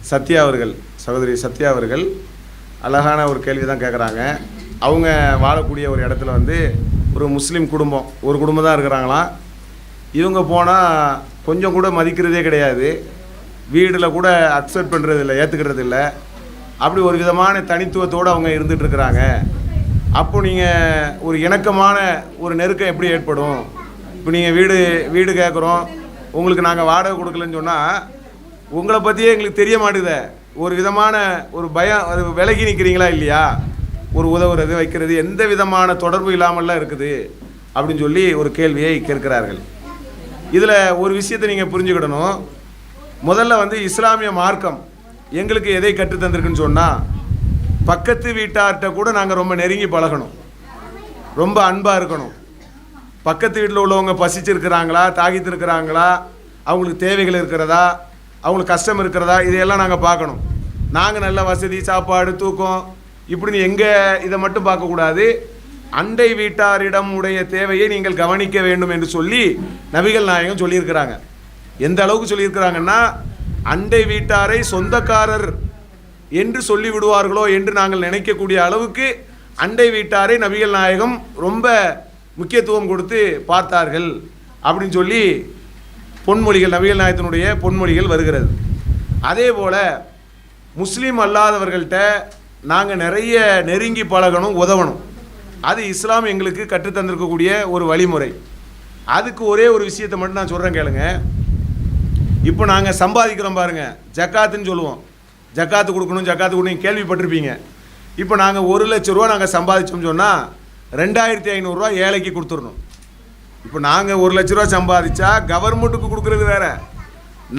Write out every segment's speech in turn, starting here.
சத்யா அவர்கள், சகோதரி சத்யா அவர்கள் அழகான ஒரு கேள்வி தான் கேட்குறாங்க. அவங்க வாழக்கூடிய ஒரு இடத்துல வந்து ஒரு முஸ்லீம் குடும்பம், ஒரு குடும்பம் தான் இருக்கிறாங்களாம். இவங்க போனால் கொஞ்சம் கூட மதிக்கிறதே கிடையாது, வீடில் கூட அக்செப்ட் பண்ணுறது இல்லை, ஏற்றுக்கிறது இல்லை. அப்படி ஒரு விதமான தனித்துவத்தோடு அவங்க இருந்துகிட்ருக்குறாங்க. அப்போ நீங்கள் ஒரு இணக்கமான ஒரு நெருக்கம் எப்படி ஏற்படும்? இப்போ நீங்கள் வீடு கேட்குறோம், உங்களுக்கு நாங்கள் வாடகை கொடுக்கலன்னு சொன்னால் உங்களை பற்றியே எங்களுக்கு தெரிய மாட்டேங்குதே, ஒரு விதமான ஒரு பயம், அது விலகி நிற்கிறீங்களா இல்லையா? ஒரு உதவுறது வைக்கிறது எந்த விதமான தொடர்பு இல்லாமல்லாம் இருக்குது அப்படின்னு சொல்லி ஒரு கேள்வியை கேட்கிறார்கள். இதில் ஒரு விஷயத்தை நீங்கள் புரிஞ்சுக்கிடணும். முதல்ல வந்து இஸ்லாமிய மார்க்கம் எங்களுக்கு எதை கற்றுத்தந்திருக்குன்னு சொன்னால், பக்கத்து வீட்டார்கிட்ட கூட நாங்கள் ரொம்ப நெருங்கி பழகணும், ரொம்ப அன்பாக இருக்கணும். பக்கத்து வீட்டில் உள்ளவங்க பசிச்சிருக்கிறாங்களா, தாகித்திருக்கிறாங்களா, அவங்களுக்கு தேவைகள் இருக்கிறதா, அவங்களுக்கு கஷ்டம் இருக்கிறதா, இதையெல்லாம் நாங்கள் பார்க்கணும். நாங்கள் நல்ல வசதி, சாப்பாடு, தூக்கம் இப்படின்னு எங்கள் இதை மட்டும் பார்க்கக்கூடாது. அண்டை வீட்டாரிடம் உடைய தேவையை நீங்கள் கவனிக்க வேண்டும் என்று சொல்லி நபிகள் நாயகம் சொல்லியிருக்கிறாங்க. எந்த அளவுக்கு சொல்லியிருக்கிறாங்கன்னா, அண்டை வீட்டாரை சொந்தக்காரர் என்று சொல்லி விடுவார்களோ என்று நாங்கள் நினைக்கக்கூடிய அளவுக்கு அண்டை வீட்டாரை நபிகள் நாயகம் ரொம்ப முக்கியத்துவம் கொடுத்து பார்த்தார்கள் அப்படின்னு சொல்லி பொன்மொழிகள், நபிகள் நாயகத்தினுடைய பொன்மொழிகள் வருகிறது. அதே போல் முஸ்லீம் அல்லாதவர்கள்ட்ட நாங்கள் நிறைய நெருங்கி பழகணும், உதவணும். அது இஸ்லாம் எங்களுக்கு கற்றுத்தந்திருக்கக்கூடிய ஒரு வழிமுறை. அதுக்கு ஒரே ஒரு விஷயத்தை மட்டும் நான் சொல்கிறேன் கேளுங்க. இப்போ நாங்கள் சம்பாதிக்கிறோம் பாருங்கள், ஜக்காத்துன்னு சொல்லுவோம். ஜக்காத்து கொடுக்கணும், ஜக்காத்து கொடுக்கணும் கேள்விப்பட்டிருப்பீங்க. இப்போ நாங்கள் 1 லட்ச ரூபா நாங்கள் சம்பாதிச்சோம்னு சொன்னால் 2500 ஏழைக்கு கொடுத்துடணும். இப்போ நாங்கள் 1 லட்ச ரூபா சம்பாதிச்சா கவர்மெண்ட்டுக்கு கொடுக்குறது வேறு,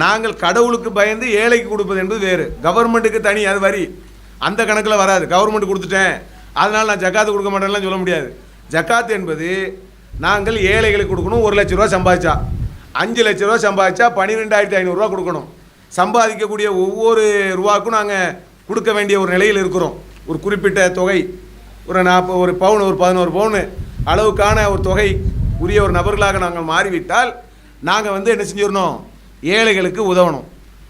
நாங்கள் கடவுளுக்கு பயந்து ஏழைக்கு கொடுப்பது என்பது வேறு. கவர்மெண்ட்டுக்கு தனி அது வரி, அந்த கணக்கில் வராது. கவர்மெண்ட் கொடுத்துட்டேன் அதனால் நான் ஜக்காத்து கொடுக்க மாட்டேன்லாம் சொல்ல முடியாது. ஜக்காத்து என்பது நாங்கள் ஏழைகளுக்கு கொடுக்கணும். 1 லட்ச ரூபா சம்பாதிச்சா, 5 லட்ச ரூபா சம்பாதிச்சா 12,500 கொடுக்கணும். சம்பாதிக்கக்கூடிய ஒவ்வொரு ரூபாக்கும் நாங்கள் கொடுக்க வேண்டிய ஒரு நிலையில் இருக்கிறோம். ஒரு குறிப்பிட்ட தொகை, ஒரு 40, ஒரு பவுன், ஒரு 11 பவுன் அளவுக்கான ஒரு தொகை உரிய ஒரு நபர்களாக நாங்கள் மாறிவிட்டால் நாங்கள் வந்து என்ன செஞ்சிடணும், ஏழைகளுக்கு உதவணும்.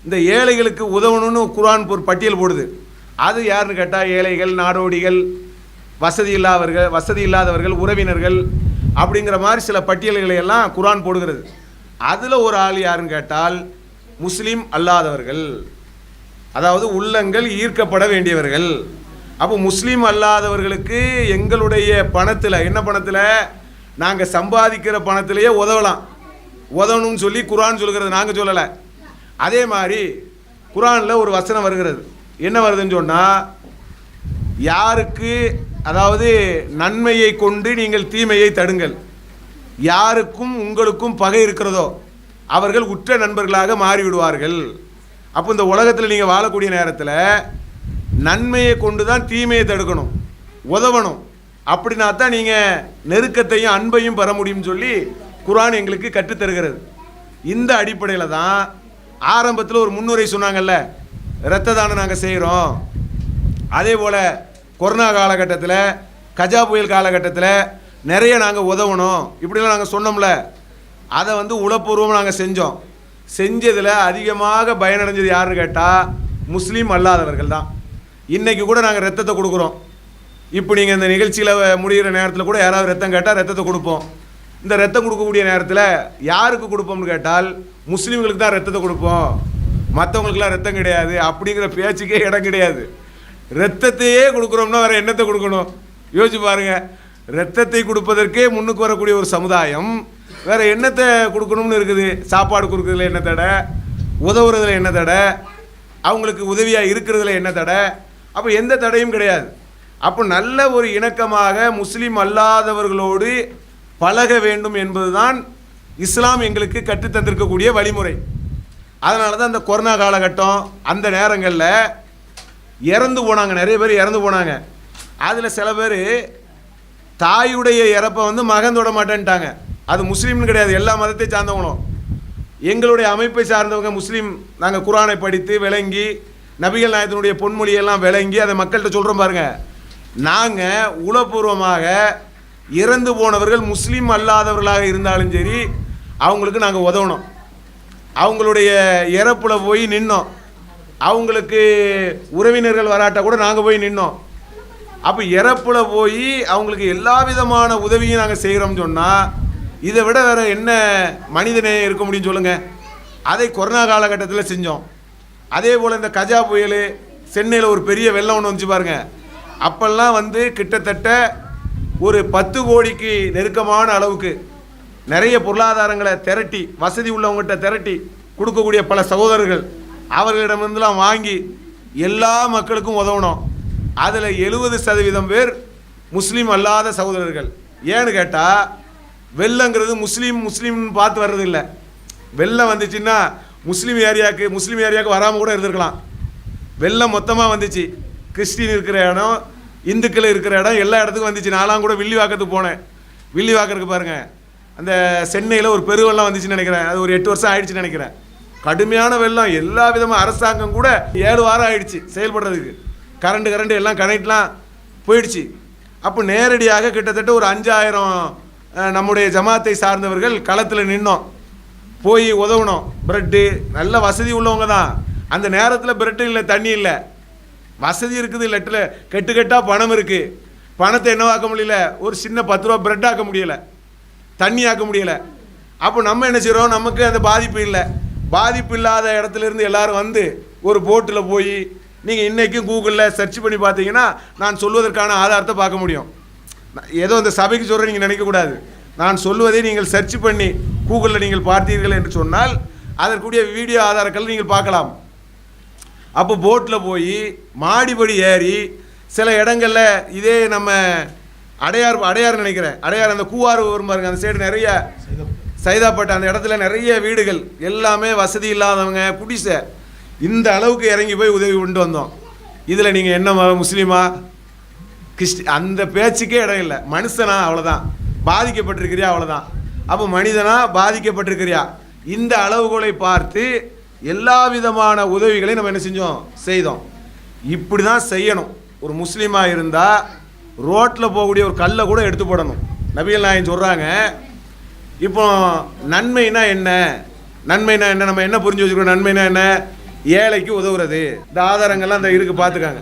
இந்த ஏழைகளுக்கு உதவணும்னு குர்ஆன் ஒரு பட்டியல் போடுது. அது யாருன்னு கேட்டால் ஏழைகள், நாடோடிகள், வசதி இல்லாதவர்கள், உறவினர்கள் அப்படிங்கிற மாதிரி சில பட்டியல்களை எல்லாம் குர்ஆன் போடுகிறது. அதில் ஒரு ஆள் யாருன்னு கேட்டால் முஸ்லீம் அல்லாதவர்கள், அதாவது உள்ளங்கள் ஈர்க்கப்பட வேண்டியவர்கள். அப்போ முஸ்லீம் அல்லாதவர்களுக்கு எங்களுடைய பணத்தில், என்ன பணத்தில், நாங்கள் சம்பாதிக்கிற பணத்திலேயே உதவணும்னு சொல்லி குர்ஆன் சொல்கிறது, நாங்கள் சொல்லலை. அதே மாதிரி குர்ஆனில் ஒரு வசனம் வருகிறது. என்ன வருதுன்னு சொன்னால், யாருக்கு, அதாவது நன்மையை கொண்டு நீங்கள் தீமையை தடுங்கள், யாருக்கும் உங்களுக்கும் பகை இருக்கிறதோ அவர்கள் உற்ற நண்பர்களாக மாறிவிடுவார்கள். அப்போ இந்த உலகத்தில் நீங்கள் வாழக்கூடிய நேரத்தில் நன்மையை கொண்டு தான் தீமையை தடுக்கணும், உதவணும். அப்படின்னா தான் நீங்கள் நெருக்கத்தையும் அன்பையும் பெற முடியும்னு சொல்லி குர்ஆன் எங்களுக்கு கற்றுத்தருகிறது. இந்த அடிப்படையில் தான் ஆரம்பத்தில் ஒரு முன்னுரை சொன்னாங்கல்ல, இரத்த தானம் நாங்கள் செய்கிறோம். அதே போல் கொரோனா காலகட்டத்தில், கஜா புயல் காலகட்டத்தில் நிறைய நாங்கள் உதவணும் இப்படிலாம் நாங்கள் சொன்னோம்ல. அதை வந்து உளப்பூர்வமாக நாங்கள் செஞ்சதில் அதிகமாக பயனடைஞ்சது யாருன்னு கேட்டால் முஸ்லீம் அல்லாதவர்கள் தான். இன்றைக்கி கூட நாங்கள் ரத்தத்தை கொடுக்குறோம். இப்போ நீங்கள் இந்த நிகழ்ச்சியில் முடிகிற நேரத்தில் கூட யாராவது ரத்தம் கேட்டால் ரத்தத்தை கொடுப்போம். இந்த ரத்தம் கொடுக்கக்கூடிய நேரத்தில் யாருக்கு கொடுப்போம்னு கேட்டால் முஸ்லீம்களுக்கு தான் ரத்தத்தை கொடுப்போம், மற்றவங்களுக்குலாம் ரத்தம் கிடையாது அப்படிங்கிற பேச்சுக்கே இடம் கிடையாது. ரத்தத்தையே கொடுக்குறோம்னா வேறு என்னத்தை கொடுக்கணும் யோசிச்சு பாருங்கள். ரத்தத்தை கொடுப்பதற்கே முன்னுக்கு வரக்கூடிய ஒரு சமுதாயம் வேறு என்னத்தை கொடுக்கணும்னு இருக்குது? சாப்பாடு கொடுக்குறதுல என்ன தடை, உதவுறதுல என்ன தடை, அவங்களுக்கு உதவியாக இருக்கிறதுல என்ன தடை? அப்போ எந்த தடையும் கிடையாது. அப்போ நல்ல ஒரு இணக்கமாக முஸ்லீம் அல்லாதவர்களோடு பழக வேண்டும் என்பதுதான் இஸ்லாம் எங்களுக்கு கற்றுத்தந்திருக்கக்கூடிய வழிமுறை. அதனால தான் அந்த கொரோனா காலகட்டம் அந்த நேரங்களில் இறந்து போனாங்க, நிறைய பேர் இறந்து போனாங்க. அதில் சில பேர் தாயுடைய இறப்பை வந்து மகன் தொட மாட்டேன்ட்டாங்க. அது முஸ்லீம்னு கிடையாது, எல்லா மதத்தை சார்ந்தவங்களும். எங்களுடைய அமைப்பை சார்ந்தவங்க முஸ்லீம், நாங்கள் குர்ஆனை படித்து விளங்கி நபிகள் நாயகத்தினுடைய பொன்மொழியெல்லாம் விளங்கி அதை மக்கள்கிட்ட சொல்கிறோம் பாருங்கள். நாங்கள் உளப்பூர்வமாக இறந்து போனவர்கள் முஸ்லீம் அல்லாதவர்களாக இருந்தாலும் சரி அவங்களுக்கு நாங்கள் உதவணும். அவங்களுடைய இறப்பில் போய் நின்னோம், அவங்களுக்கு உறவினர்கள் வராட்டா கூட நாங்கள் போய் நின்னோம். அப்போ இறப்பில் போய் அவங்களுக்கு எல்லா விதமான உதவியும் நாங்கள் செய்கிறோம்னு சொன்னால் இதை விட வேறு என்ன மனிதநேயம் இருக்க முடியும்னு சொல்லுங்கள். அதை கொரோனா காலகட்டத்தில் செஞ்சோம். அதே போல் இந்த கஜா புயல், சென்னையில் ஒரு பெரிய வெள்ளம் ஒன்று வந்துச்சு பாருங்கள். அப்போல்லாம் வந்து கிட்டத்தட்ட ஒரு 10 கோடிக்கு நெருக்கமான அளவுக்கு நிறைய பொருளாதாரங்களை திரட்டி, வசதி உள்ளவங்ககிட்ட திரட்டி கொடுக்கக்கூடிய பல சகோதரர்கள் அவர்களிடமிருந்துலாம் வாங்கி எல்லா மக்களுக்கும் உதவணும். அதில் 70% பேர் முஸ்லீம் அல்லாத சகோதரர்கள். ஏன்னு கேட்டால் வெள்ளங்கிறது முஸ்லீம்னு பார்த்து வர்றதில்லை. வெள்ளம் வந்துச்சுன்னா முஸ்லீம் ஏரியாவுக்கு வராமல் கூட இருந்திருக்கலாம். வெள்ளம் மொத்தமாக வந்துச்சு. கிறிஸ்டின் இருக்கிற இடம், இந்துக்கள் இருக்கிற இடம், எல்லா இடத்துக்கும் வந்துச்சு. நான்லாம் கூட வில்லிவாக்கத்துக்கு போனேன். வில்லிவாக்கத்துக்கு பாருங்கள், அந்த சென்னையில் ஒரு பெருவெள்ளம் வந்துச்சுன்னு நினைக்கிறேன். அது ஒரு 8 வருஷம் ஆயிடுச்சுன்னு நினைக்கிறேன். கடுமையான வெள்ளம். எல்லா விதமாக அரசாங்கம் கூட 7 வாரம் ஆயிடுச்சு செயல்படுறதுக்கு. கரண்ட் எல்லாம் கனெக்ட்லாம் போயிடுச்சு. அப்போ நேரடியாக கிட்டத்தட்ட ஒரு 5000 நம்முடைய ஜமாத்தை சார்ந்தவர்கள் களத்தில் நின்னோம், போய் உதவணும். பிரெட்டு, நல்ல வசதி உள்ளவங்க தான். அந்த நேரத்தில் பிரெட்டு இல்லை, தண்ணி இல்லை, வசதி இருக்குது, லெட்டில் கெட்டாக பணம் இருக்குது. பணத்தை என்னவாக்க முடியல, ஒரு சின்ன 10 ரூபா பிரெட் ஆக்க முடியலை, தண்ணி ஆக்க முடியலை. அப்போ நம்ம என்ன செய்கிறோம், நமக்கு அந்த பாதிப்பு இல்லை. பாதிப்பு இல்லாத இடத்துலேருந்து எல்லோரும் வந்து ஒரு போட்டில் போய் நீங்கள் இன்றைக்கும் கூகுளில் சர்ச் பண்ணி பார்த்தீங்கன்னா நான் சொல்வதற்கான ஆதாரத்தை பார்க்க முடியும். ஏதோ இந்த சபைக்கு சொல்கிற நீங்கள் நினைக்கக்கூடாது. நான் சொல்வதை நீங்கள் சர்ச் பண்ணி கூகுளில் நீங்கள் பார்த்தீர்கள் என்று சொன்னால் அதற்குரிய வீடியோ ஆதாரங்கள் நீங்கள் பார்க்கலாம். அப்போ போட்டில் போய் மாடிப்படி ஏறி சில இடங்களில் இதே நம்ம அடையார் நினைக்கிறேன், அடையார் அந்த கூவாறு வரும் பாருங்க, அந்த சைடு நிறைய சைதாப்பேட்டை அந்த இடத்துல நிறைய வீடுகள் எல்லாமே வசதி இல்லாதவங்க, குடிசை, இந்த அளவுக்கு இறங்கி போய் உதவி கொண்டு வந்தோம். இதில் நீங்கள் என்ன முஸ்லீமா அந்த பேச்சுக்கே இடம் இல்லை. மனுஷனா அவ்வளோதான், பாதிக்கப்பட்டிருக்கிறியா அவ்வளோதான். அப்போ மனிதனா பாதிக்கப்பட்டிருக்கிறியா, இந்த அளவுகளை பார்த்து எல்லா விதமான உதவிகளையும் நம்ம என்ன செஞ்சோம், செய்தோம். இப்படி தான் செய்யணும். ஒரு முஸ்லீமாக இருந்தால் ரோட்டில் போகக்கூடிய ஒரு கல்லை கூட எடுத்து போடணும். நபிகள் நாயகம் சொல்கிறாங்க. இப்போ நன்மைனா என்ன, நம்ம என்ன புரிஞ்சு வச்சுக்கிறோம், நன்மைனா என்ன, ஏழைக்கு உதவுறது. இந்த ஆதாரங்கள்லாம் அந்த இருக்குது, பார்த்துக்காங்க.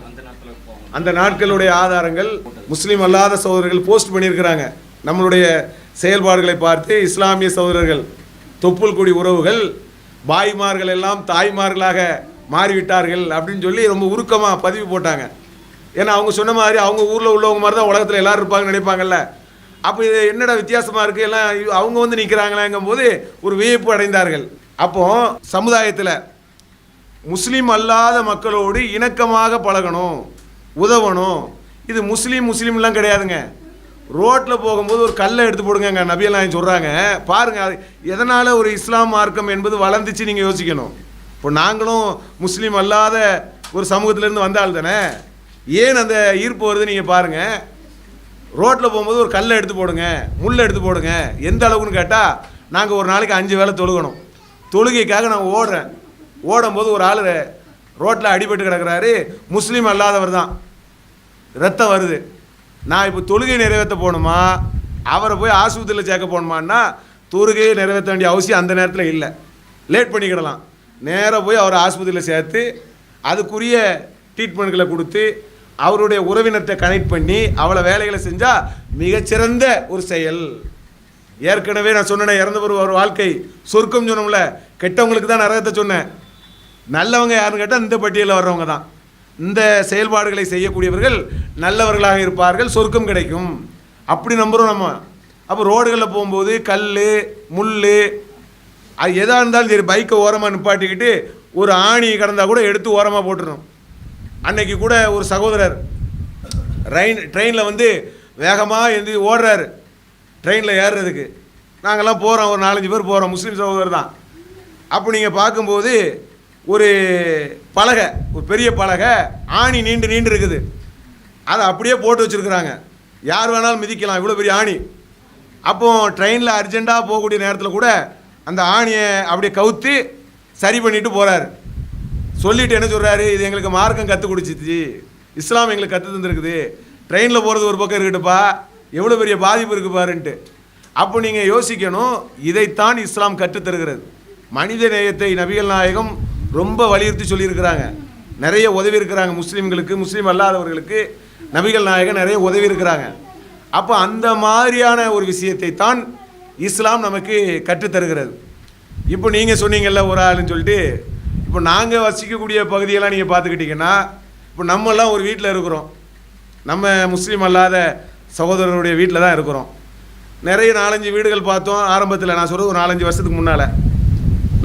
அந்த நாட்களுடைய ஆதாரங்கள் முஸ்லீம் அல்லாத சகோதரர்கள் போஸ்ட் பண்ணியிருக்கிறாங்க. நம்மளுடைய செயல்பாடுகளை பார்த்து இஸ்லாமிய சகோதரர்கள், தொப்புள் கொடி உறவுகள், பாய்மார்கள் எல்லாம் தாய்மார்களாக மாறிவிட்டார்கள் அப்படின்னு சொல்லி ரொம்ப உருக்கமாக பதிவு போட்டாங்க. ஏன்னா அவங்க சொன்ன மாதிரி அவங்க ஊரில் உள்ளவங்க மாதிரி தான் உலகத்தில் எல்லோரும் இருப்பாங்கன்னு நினைப்பாங்கல்ல. அப்போ இது என்னடா வித்தியாசமாக இருக்குது, எல்லாம் அவங்க வந்து நிற்கிறாங்களாங்கும் போது ஒரு வியப்பு அடைந்தார்கள். அப்போது சமுதாயத்தில் முஸ்லீம் அல்லாத மக்களோடு இணக்கமாக பழகணும், உதவணும். இது முஸ்லீம்லாம் கிடையாதுங்க. ரோட்டில் போகும்போது ஒரு கல்லை எடுத்து போடுங்க, நபிகள் நாயகம் சொல்கிறாங்க. பாருங்கள், எதனால் ஒரு இஸ்லாம் மார்க்கம் என்பது வளர்ந்துச்சு நீங்கள் யோசிக்கணும். இப்போ நாங்களும் முஸ்லீம் அல்லாத ஒரு சமூகத்திலேருந்து வந்தால் தானே, ஏன் அந்த ஈர்ப்பு வருது நீங்கள் பாருங்கள். ரோட்டில் போகும்போது ஒரு கல்லை எடுத்து போடுங்க, முள்ளை எடுத்து போடுங்க. எந்த அளவுக்குன்னு கேட்டால் நாங்கள் ஒரு நாளைக்கு 5 வேளை தொழுகணும். தொழுகைக்காக நான் ஓடும்போது ஒரு ஆள் ரோட்டில் அடிபட்டு கிடக்கிறாரு, முஸ்லீம் அல்லாதவர் தான், ரத்தம் வருது. நான் இப்போ தொழுகை நிறைவேற்ற போகணுமா, அவரை போய் ஆஸ்பத்திரியில் சேர்க்க போகணுமான்னா தொழுகையை நிறைவேற்ற வேண்டிய அவசியம் அந்த நேரத்தில் இல்லை, லேட் பண்ணிக்கிடலாம். நேராக போய் அவரை ஆஸ்பத்திரியில் சேர்த்து அதுக்குரிய ட்ரீட்மெண்ட்களை கொடுத்து அவருடைய உறவினத்தை கனெக்ட் பண்ணி அவளை வேலைகளை செஞ்சால் மிகச்சிறந்த ஒரு செயல். ஏற்கனவே நான் சொன்னேன், இறந்தவர் ஒரு வாழ்க்கை சொர்க்கம் சொன்னோம்ல, கெட்டவங்களுக்கு தான் நரகத்தை சொன்னேன். நல்லவங்க யாருன்னு கேட்டால் இந்த பட்டியலில் வர்றவங்க தான். இந்த செயல்பாடுகளை செய்யக்கூடியவர்கள் நல்லவர்களாக இருப்பார்கள், சொர்க்கம் கிடைக்கும், அப்படி நம்புகிறோம் நம்ம. அப்போ ரோடுகளில் போகும்போது கல், முள், அது எதாக இருந்தாலும் சரி, பைக்கை ஓரமாக நிப்பாட்டிக்கிட்டு ஒரு ஆணி கடந்தால் கூட எடுத்து ஓரமாக போட்டுருணும். அன்னைக்கு கூட ஒரு சகோதரர் ட்ரெயினில் வந்து வேகமாக எழுந்து ஓடுறாரு ட்ரெயினில் ஏறுறதுக்கு. நாங்கள்லாம் போகிறோம், ஒரு 4-5 பேர் போகிறோம், முஸ்லீம் சகோதரர் தான். அப்போ நீங்கள் பார்க்கும்போது ஒரு பலகை, ஒரு பெரிய பலகை, ஆணி நீண்டு இருக்குது, அதை அப்படியே போட்டு வச்சுருக்குறாங்க. யார் வேணாலும் மிதிக்கலாம், இவ்வளோ பெரிய ஆணி. அப்போது ட்ரெயினில் அர்ஜெண்ட்டாக போகக்கூடிய நேரத்தில் கூட அந்த ஆணியை அப்படியே கவுத்து சரி பண்ணிட்டு போகிறாரு. சொல்லிவிட்டு என்ன சொல்கிறாரு, இது எங்களுக்கு மார்க்கம் கற்றுக் கொடுச்சிச்சு, இஸ்லாம் எங்களுக்கு கற்று தந்துருக்குது, ட்ரெயினில் போகிறது ஒரு பக்கம் இருக்கட்டுப்பா, எவ்வளோ பெரிய பாதிப்பு இருக்குது பாருன்ட்டு. அப்போ நீங்கள் யோசிக்கணும், இதைத்தான் இஸ்லாம் கற்றுத்தருகிறது. மனித நேயத்தை நபிகள் நாயகம் ரொம்ப வலியுறுத்தி சொல்லியிருக்கிறாங்க. நிறைய உதவி இருக்கிறாங்க முஸ்லீம்களுக்கு, முஸ்லீம் அல்லாதவர்களுக்கு நபிகள் நாயகம் நிறைய உதவி இருக்கிறாங்க. அப்போ அந்த மாதிரியான ஒரு விஷயத்தை தான் இஸ்லாம் நமக்கு கற்றுத்தருகிறது. இப்போ நீங்கள் சொன்னீங்கல்ல ஒரு ஆளுன்னு சொல்லிட்டு, இப்போ நாங்கள் வசிக்கக்கூடிய பகுதியெல்லாம் நீங்கள் பார்த்துக்கிட்டிங்கன்னா, இப்போ நம்மெல்லாம் ஒரு வீட்டில் இருக்கிறோம், நம்ம முஸ்லீம் அல்லாத சகோதரருடைய வீட்டில் தான் இருக்கிறோம். நிறைய 4-5 வீடுகள் பார்த்தோம். ஆரம்பத்தில் நான் சொல்கிறது ஒரு 4-5 வருஷத்துக்கு முன்னால்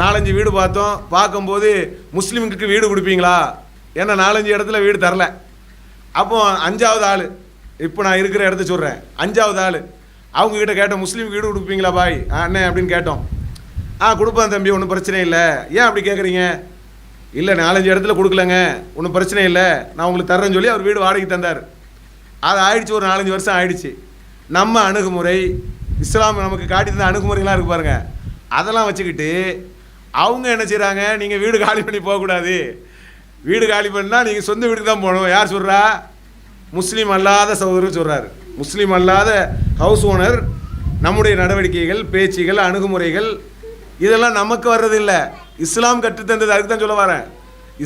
4-5 வீடு பார்த்தோம். பார்க்கும்போது முஸ்லீமுக்கு வீடு கொடுப்பீங்களா, ஏன்னா 4-5 இடத்துல வீடு தரல. அப்போ 5வது ஆள், இப்போ நான் இருக்கிற இடத்த சொல்கிறேன், 5வது ஆள் அவங்கக்கிட்ட கேட்டோம், முஸ்லீமுக்கு வீடு கொடுப்பீங்களா பாய் அண்ணே அப்படின்னு கேட்டோம். கொடுப்பேன் தம்பி, ஒன்றும் பிரச்சனை இல்லை. ஏன் அப்படி கேட்குறீங்க? இல்லை 4-5 இடத்துல கொடுக்கலங்க, ஒன்றும் பிரச்சனை இல்லை, நான் உங்களுக்கு தர்றேன்னு சொல்லி அவர் வீடு வாடகைக்கு தந்தார். அது ஆயிடுச்சு, ஒரு 4-5 வருஷம் ஆயிடுச்சு. நம்ம அணுகுமுறை, இஸ்லாம் நமக்கு காட்டி தந்த அணுகுமுறைலாம் இருக்குது பாருங்கள், அதெல்லாம் வச்சுக்கிட்டு அவங்க என்ன செய்கிறாங்க, நீங்கள் வீடு காலி பண்ணி போகக்கூடாது, வீடு காலி பண்ணால் நீங்கள் சொந்த வீட்டுக்கு தான் போகணும். யார் சொல்கிறா? முஸ்லீம் அல்லாத சகோதரர் சொல்கிறார். முஸ்லீம் அல்லாத ஹவுஸ் ஓனர் நம்முடைய நடவடிக்கைகள், பேச்சுகள், அணுகுமுறைகள் இதெல்லாம் நமக்கு வர்றதில்லை, இஸ்லாம் கற்றுத்தந்தது. அதுக்கு தான் சொல்ல வரேன்.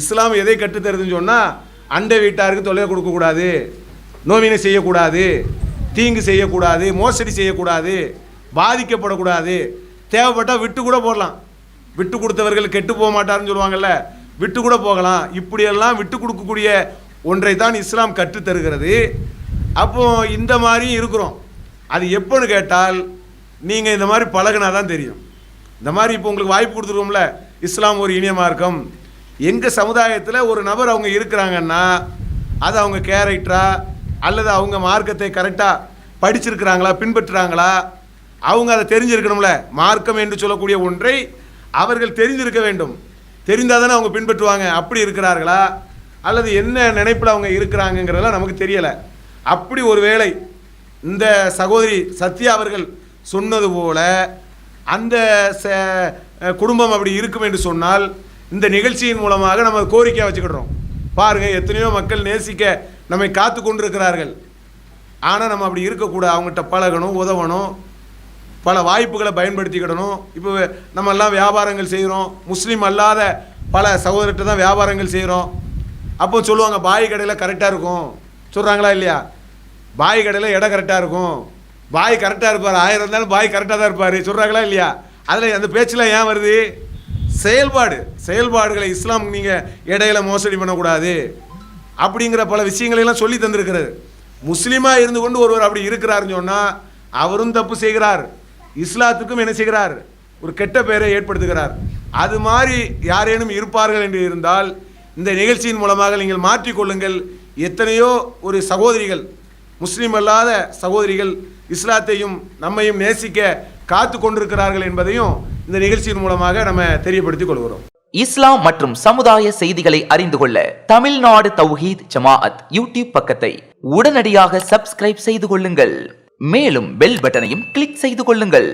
இஸ்லாம் எதை கற்றுத்தருதுன்னு சொன்னால், அண்டை வீட்டாருக்கு தொல்லை கொடுக்கக்கூடாது, நோவினை செய்யக்கூடாது, தீங்கு செய்யக்கூடாது, மோசடி செய்யக்கூடாது, பாதிக்கப்படக்கூடாது, தேவைப்பட்டால் விட்டு கூட போடலாம். விட்டு கொடுத்தவர்கள் கெட்டு போக மாட்டாருன்னு சொல்லுவாங்கள்ல, விட்டு கூட போகலாம். இப்படியெல்லாம் விட்டு கொடுக்கக்கூடிய ஒன்றை தான் இஸ்லாம் கற்றுத்தருகிறது. அப்போது இந்த மாதிரியும் இருக்கிறோம். அது எப்போன்னு கேட்டால், நீங்கள் இந்த மாதிரி பழகினா தான் தெரியும். இந்த மாதிரி இப்போ உங்களுக்கு வாய்ப்பு கொடுத்துருவோம்ல, இஸ்லாம் ஒரு இனிய மார்க்கம். எங்கள் சமுதாயத்தில் ஒரு நபர் அவங்க இருக்கிறாங்கன்னா, அது அவங்க கேரக்டரா அல்லது அவங்க மார்க்கத்தை கரெக்டாக படிச்சிருக்கிறாங்களா, பின்பற்றுறாங்களா, அவங்க அதை தெரிஞ்சிருக்கணும்ல. மார்க்கம் என்று சொல்லக்கூடிய ஒன்றை அவர்கள் தெரிஞ்சிருக்க வேண்டும். தெரிந்தால் தானே அவங்க பின்பற்றுவாங்க. அப்படி இருக்கிறார்களா அல்லது என்ன நினைப்பில் அவங்க இருக்கிறாங்கங்கிறதெல்லாம் நமக்கு தெரியலை. அப்படி ஒரு வேளை இந்த சகோதரி சத்யா அவர்கள் சொன்னது போல அந்த குடும்பம் அப்படி இருக்கும் என்று சொன்னால், இந்த நிகழ்ச்சியின் மூலமாக நம்ம கோரிக்கையாக வச்சுக்கிடுறோம். பாருங்கள், எத்தனையோ மக்கள் நேசிக்க நம்மை காத்து கொண்டு இருக்கிறார்கள். ஆனால் நம்ம அப்படி இருக்கக்கூடாது. அவங்ககிட்ட பழகணும், உதவணும், பல வாய்ப்புகளை பயன்படுத்திக்கிடணும். இப்போ நம்ம எல்லாம் வியாபாரங்கள் செய்கிறோம், முஸ்லீம் அல்லாத பல சகோதரர்கிட்ட தான் வியாபாரங்கள் செய்கிறோம். அப்போ சொல்லுவாங்க, பாய் கடையில் கரெக்டாக இருக்கும் சொல்கிறாங்களா இல்லையா? பாய் கடையில் இடம் கரெக்டாக இருக்கும், பாய் கரெக்டாக இருப்பார், 1000 இருந்தாலும் பாய் கரெக்டாக தான் இருப்பார் சொல்கிறாங்களா இல்லையா? அதில் அந்த பேச்சில் ஏன் வருது? செயல்பாடுகளை இஸ்லாம் நீங்கள் இடையில மோசடி பண்ணக்கூடாது அப்படிங்கிற பல விஷயங்களெல்லாம் சொல்லி தந்திருக்கிறது. முஸ்லீமாக இருந்து கொண்டு ஒருவர் அப்படி இருக்கிறாருன்னு சொன்னால் அவரும் தப்பு செய்கிறார், இஸ்லாத்துக்கும் என்ன செய்கிறார்? ஒரு கெட்ட பெயரை ஏற்படுத்துகிறார். அது மாதிரி யாரேனும் இருப்பார்கள் என்று இருந்தால் இந்த நிகழ்ச்சியின் மூலமாக நீங்கள் மாற்றிக்கொள்ளுங்கள். எத்தனையோ ஒரு சகோதரிகள், முஸ்லீம் அல்லாத சகோதரிகள் இஸ்லாத்தையும் நம்மையும் நேசிக்க காத்து கொண்டிருக்கிறார்கள் என்பதையும் இந்த நிகழ்ச்சியின் மூலமாக நம்ம தெரியப்படுத்திக் கொள்கிறோம். இஸ்லாம் மற்றும் சமுதாய செய்திகளை அறிந்து கொள்ள தமிழ்நாடு தௌஹீத் ஜமாஅத் யூடியூப் பக்கத்தை உடனடியாக சப்ஸ்கிரைப் செய்து கொள்ளுங்கள். மேலும் பெல் பட்டனையும் கிளிக் செய்து கொள்ளுங்கள்.